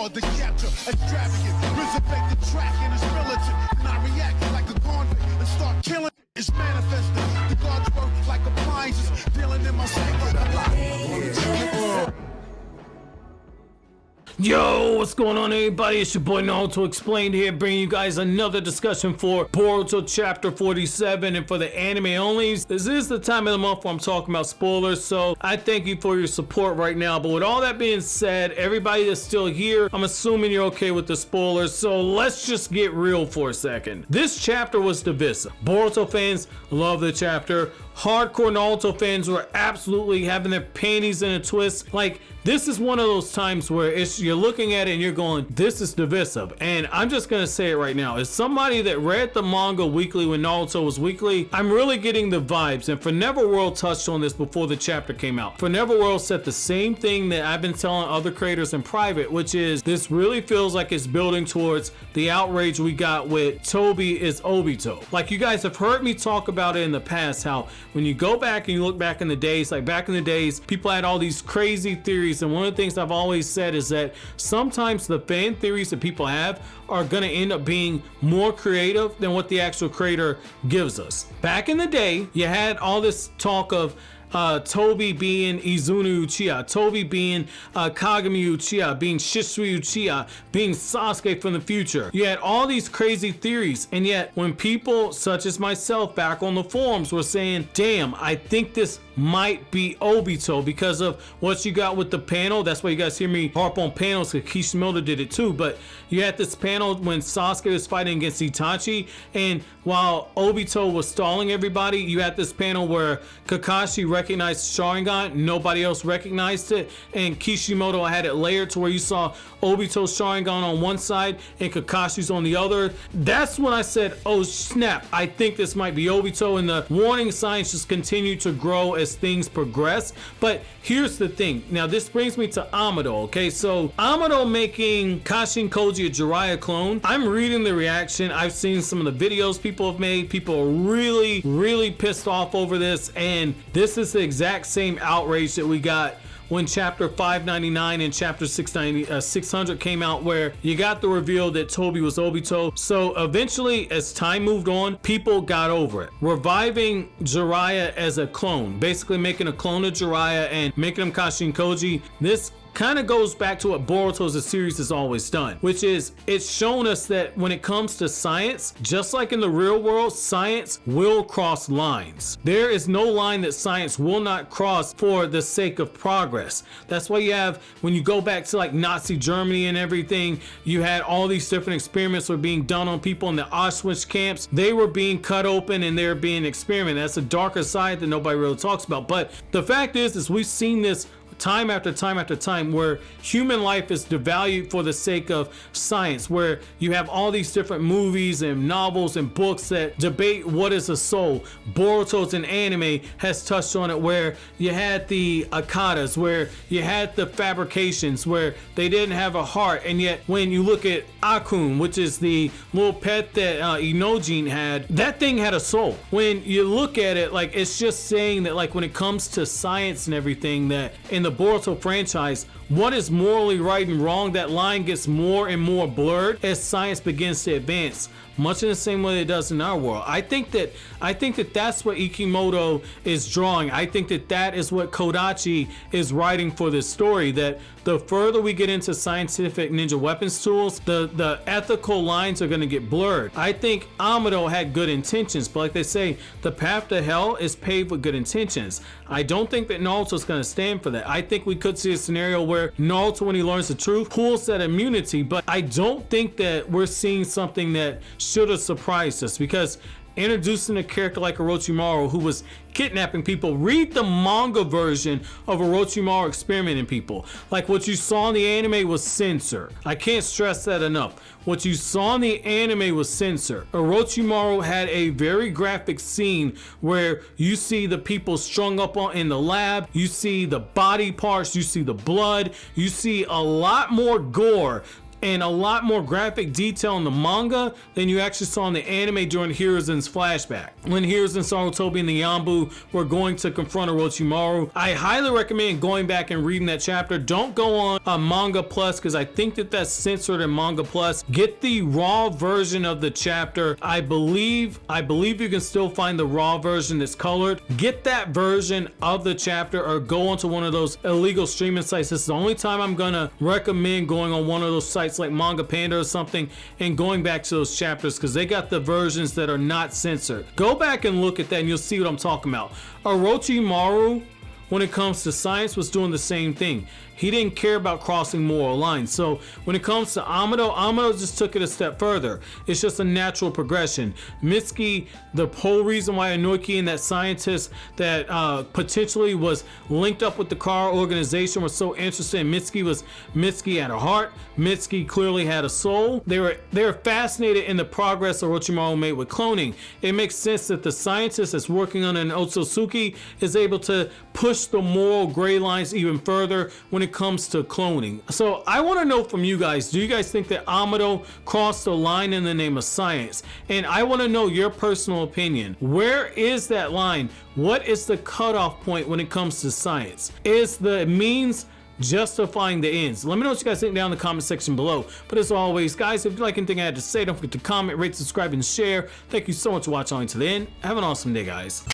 hard to capture, extravagant, resurrect the track and it's militant. And I react like a convict and start killing. It's manifested. The gods work like appliances, dealing in my psyche. Yo, what's going on, everybody? It's your boy Naruto Explained here, bringing you guys another discussion for Boruto Chapter 47. And for the anime onlys, this is the time of the month where I'm talking about spoilers, so I thank you for your support right now. But with all that being said, everybody that's still here, I'm assuming you're okay with the spoilers, so let's just get real for a second. This chapter was divisive. Boruto fans love the chapter. Hardcore Naruto fans were absolutely having their panties in a twist. Like, this is one of those times where you're looking at it and you're going, this is divisive. And I'm just gonna say it right now. As somebody that read the manga weekly when Naruto was weekly, I'm really getting the vibes. And Forever World touched on this before the chapter came out. Forever World said the same thing that I've been telling other creators in private, which is this really feels like it's building towards the outrage we got with Toby is Obito. Like, you guys have heard me talk about it in the past, how when you go back and you look back in the days, like back in the days, people had all these crazy theories. And one of the things I've always said is that sometimes the fan theories that people have are going to end up being more creative than what the actual creator gives us. Back in the day, you had all this talk of Toby being Izuna Uchiha, Toby being Kagami Uchiha, being Shisui Uchiha, being Sasuke from the future. You had all these crazy theories, and yet when people such as myself back on the forums were saying, damn, I think this might be Obito because of what you got with the panel. That's why you guys hear me harp on panels, because Kishimoto did it too. But you had this panel when Sasuke was fighting against Itachi, and while Obito was stalling everybody, you had this panel where Kakashi recognized Sharingan, nobody else recognized it, and Kishimoto had it layered to where you saw Obito's Sharingan on one side and Kakashi's on the other. That's when I said, oh snap, I think this might be Obito, and the warning signs just continue to grow as things progress. But here's the thing. Now this brings me to Amado, okay? So Amado making Kashin Koji a Jiraiya clone. I'm reading the reaction. I've seen some of the videos people have made. People are really pissed off over this, and this is the exact same outrage that we got when chapter 599 and chapter 600 came out, where you got the reveal that Toby was Obito. So eventually, as time moved on, people got over it. Reviving Jiraiya as a clone, basically making a clone of Jiraiya and making him Kashin Koji. This kind of goes back to what Boruto as a series has always done, which is it's shown us that when it comes to science, just like in the real world, science will cross lines. There is no line that science will not cross for the sake of progress. That's why you have, when you go back to like Nazi Germany and everything, you had all these different experiments were being done on people in the Auschwitz camps. They were being cut open and they're being experimented. That's a darker side that nobody really talks about. But the fact is we've seen this time after time after time, where human life is devalued for the sake of science, where you have all these different movies and novels and books that debate what is a soul. Boruto's an anime has touched on it, where you had the Akatas, where you had the fabrications, where they didn't have a heart, and yet when you look at Akun, which is the little pet that Inojin had, that thing had a soul. When you look at it, like, it's just saying that, like, when it comes to science and everything, that in the Boruto franchise, what is morally right and wrong, that line gets more and more blurred as science begins to advance, much in the same way it does in our world. I think that that's what Ikimoto is drawing. I think that is what Kodachi is writing for this story, that the further we get into scientific ninja weapons tools, the ethical lines are going to get blurred. I think Amado had good intentions, but like they say, the path to hell is paved with good intentions. I don't think that Naruto's going to stand for that. I think we could see a scenario where Naruto, when he learns the truth, pulls that immunity, but I don't think that we're seeing something that should have surprised us, because introducing a character like Orochimaru, who was kidnapping people. Read the manga version of Orochimaru experimenting people. Like, what you saw in the anime was censor. I can't stress that enough. What you saw in the anime was censor. Orochimaru had a very graphic scene where you see the people strung up in the lab, you see the body parts, you see the blood, you see a lot more gore and a lot more graphic detail in the manga than you actually saw in the anime during Hiruzen's flashback. When Hiruzen, Sarutobi, and the Yambu were going to confront Orochimaru, I highly recommend going back and reading that chapter. Don't go on Manga Plus, because I think that that's censored in Manga Plus. Get the raw version of the chapter. I believe you can still find the raw version that's colored. Get that version of the chapter, or go onto one of those illegal streaming sites. This is the only time I'm gonna recommend going on one of those sites like Manga Panda or something and going back to those chapters, because they got the versions that are not censored. Go back and look at that and you'll see what I'm talking about. Orochimaru, when it comes to science, was doing the same thing. He didn't care about crossing moral lines. So when it comes to Amado just took it a step further. It's just a natural progression. Mitsuki, the whole reason why Inoki and that scientist that potentially was linked up with the Kara organization were so interested in Mitsuki was Mitsuki had a heart. Mitsuki clearly had a soul. They were fascinated in the progress Orochimaru made with cloning. It makes sense that the scientist that's working on an Otsutsuki is able to push the moral gray lines even further when it comes to cloning. So I want to know from you guys, do you guys think that Amado crossed the line in the name of science? And I want to know your personal opinion. Where is that line? What is the cutoff point when it comes to science? Is the means justifying the ends? Let me know what you guys think down in the comment section below. But as always, guys, if you like anything I had to say, don't forget to comment, rate, subscribe, and share. Thank you so much for watching to the end. Have an awesome day, guys.